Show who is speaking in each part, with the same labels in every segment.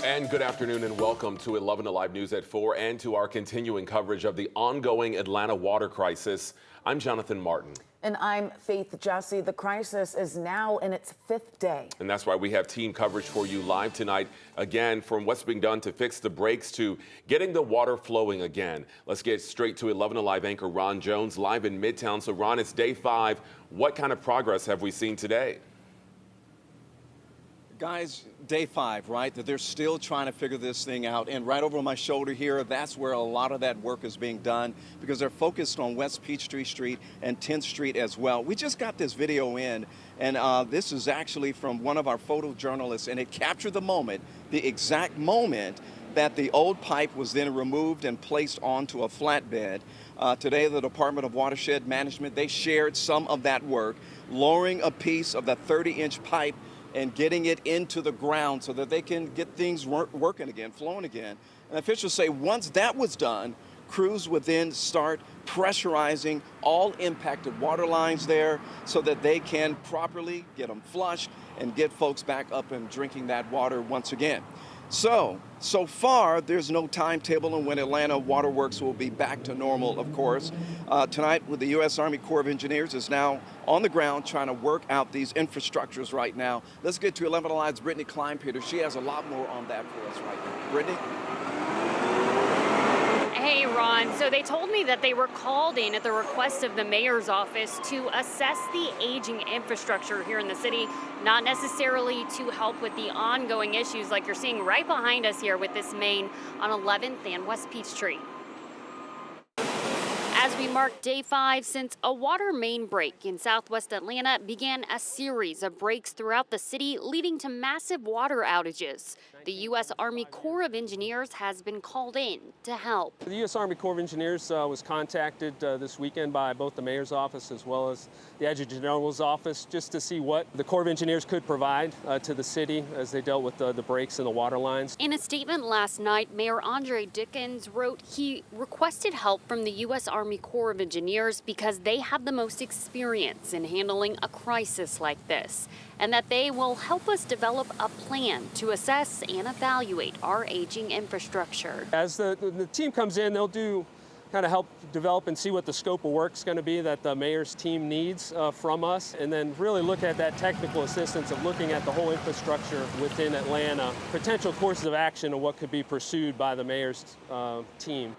Speaker 1: And good afternoon and welcome to 11 Alive News at 4 and to our continuing coverage of the ongoing Atlanta water crisis. I'm Jonathan Martin.
Speaker 2: And I'm Faith Jesse. The crisis is now in its 5th day.
Speaker 1: And that's why we have team coverage for you live tonight. Again, from what's being done to fix the breaks to getting the water flowing again. Let's get straight to 11 Alive anchor Ron Jones live in Midtown. So Ron, it's day 5. What kind of progress have we seen today?
Speaker 3: Guys, day 5, right? That they're still trying to figure this thing out. And right over my shoulder here, that's where a lot of that work is being done because they're focused on West Peachtree Street and 10th Street as well. We just got this video in, and this is actually from one of our photojournalists, and it captured the moment, the exact moment that the old pipe was then removed and placed onto a flatbed. Today, the Department of Watershed Management, they shared some of that work, lowering a piece of the 30-inch pipe and getting it into the ground so that they can get things working again, flowing again. And officials say once that was done, crews would then start pressurizing all impacted water lines there so that they can properly get them flushed and get folks back up and drinking that water once again. So far, there's no timetable on when Atlanta Waterworks will be back to normal, of course. Tonight, with the U.S. Army Corps of Engineers is now on the ground trying to work out these infrastructures right now. Let's get to 11 Alive's Brittany Kleinpeter. She has a lot more on that for us right now. Brittany?
Speaker 4: Hey, Ron. So they told me that they were called in at the request of the mayor's office to assess the aging infrastructure here in the city, not necessarily to help with the ongoing issues like you're seeing right behind us here with this main on 11th and West Peachtree. As we mark day 5 since a water main break in southwest Atlanta began a series of breaks throughout the city, leading to massive water outages. The U.S. Army Corps of Engineers has been called in to help.
Speaker 5: The U.S. Army Corps of Engineers was contacted this weekend by both the mayor's office as well as the Adjutant General's office just to see what the Corps of Engineers could provide to the city as they dealt with the breaks in the water lines.
Speaker 4: In a statement last night, Mayor Andre Dickens wrote he requested help from the U.S. Army Corps of Engineers because they have the most experience in handling a crisis like this, and that they will help us develop a plan to assess and evaluate our aging infrastructure.
Speaker 5: As the team comes in, they'll kind of help develop and see what the scope of work is going to be that the mayor's team needs from us, and then really look at that technical assistance of looking at the whole infrastructure within Atlanta, potential courses of action and what could be pursued by the mayor's team.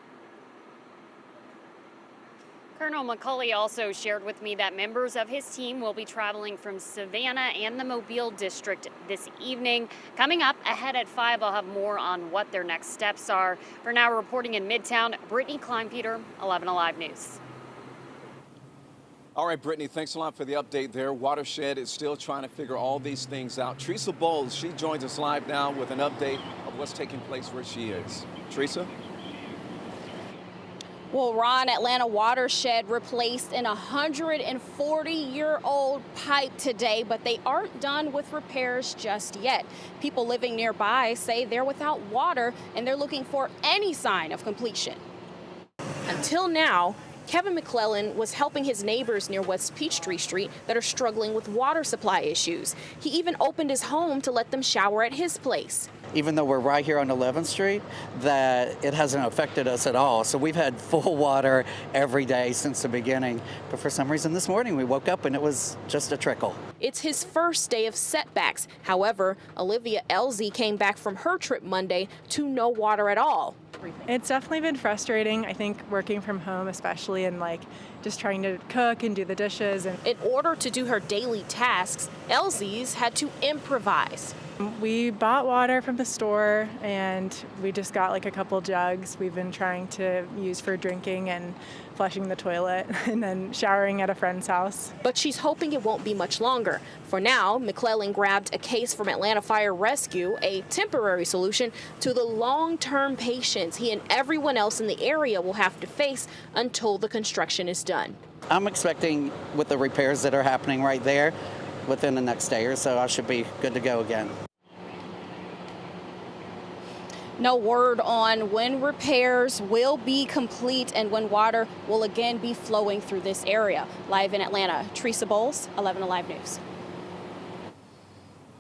Speaker 4: Colonel McCulley also shared with me that members of his team will be traveling from Savannah and the Mobile District this evening. Coming up ahead at 5, I'll have more on what their next steps are. For now, reporting in Midtown, Brittany Kleinpeter, 11 Alive News.
Speaker 3: All right, Brittany, thanks a lot for the update there. Watershed is still trying to figure all these things out. Teresa Bowles, she joins us live now with an update of what's taking place where she is. Teresa?
Speaker 6: Well, Ron, Atlanta Watershed replaced an 140-year-old pipe today, but they aren't done with repairs just yet. People living nearby say they're without water and they're looking for any sign of completion. Until now, Kevin McClellan was helping his neighbors near West Peachtree Street that are struggling with water supply issues. He even opened his home to let them shower at his place.
Speaker 7: Even though we're right here on 11th Street, that it hasn't affected us at all. So we've had full water every day since the beginning. But for some reason this morning we woke up and it was just a trickle.
Speaker 6: It's his first day of setbacks. However, Olivia Elzy came back from her trip Monday to no water at all.
Speaker 8: It's definitely been frustrating, I think, working from home especially, and just trying to cook and do the dishes. And
Speaker 6: in order to do her daily tasks, Elzy's had to improvise.
Speaker 8: We bought water from the store and we just got a couple jugs we've been trying to use for drinking and flushing the toilet and then showering at a friend's house.
Speaker 6: But she's hoping it won't be much longer. For now, McClellan grabbed a case from Atlanta Fire Rescue, a temporary solution to the long-term patients he and everyone else in the area will have to face until the construction is done.
Speaker 7: I'm expecting with the repairs that are happening right there within the next day or so, I should be good to go again.
Speaker 6: No word on when repairs will be complete and when water will again be flowing through this area. Live in Atlanta, Teresa Bowles, 11 Alive News.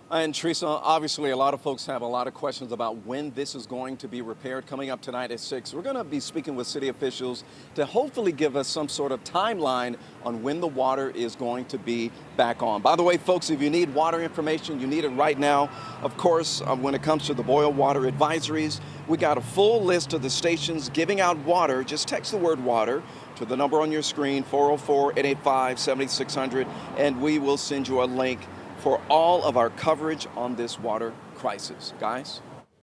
Speaker 3: And Teresa, obviously a lot of folks have a lot of questions about when this is going to be repaired. Coming up tonight at 6, we're going to be speaking with city officials to hopefully give us some sort of timeline on when the water is going to be back on. By the way, folks, if you need water information, you need it right now. Of course, when it comes to the boil water advisories, we got a full list of the stations giving out water. Just text the word water to the number on your screen, 404-885-7600, and we will send you a link for all of our coverage on this water crisis. Guys?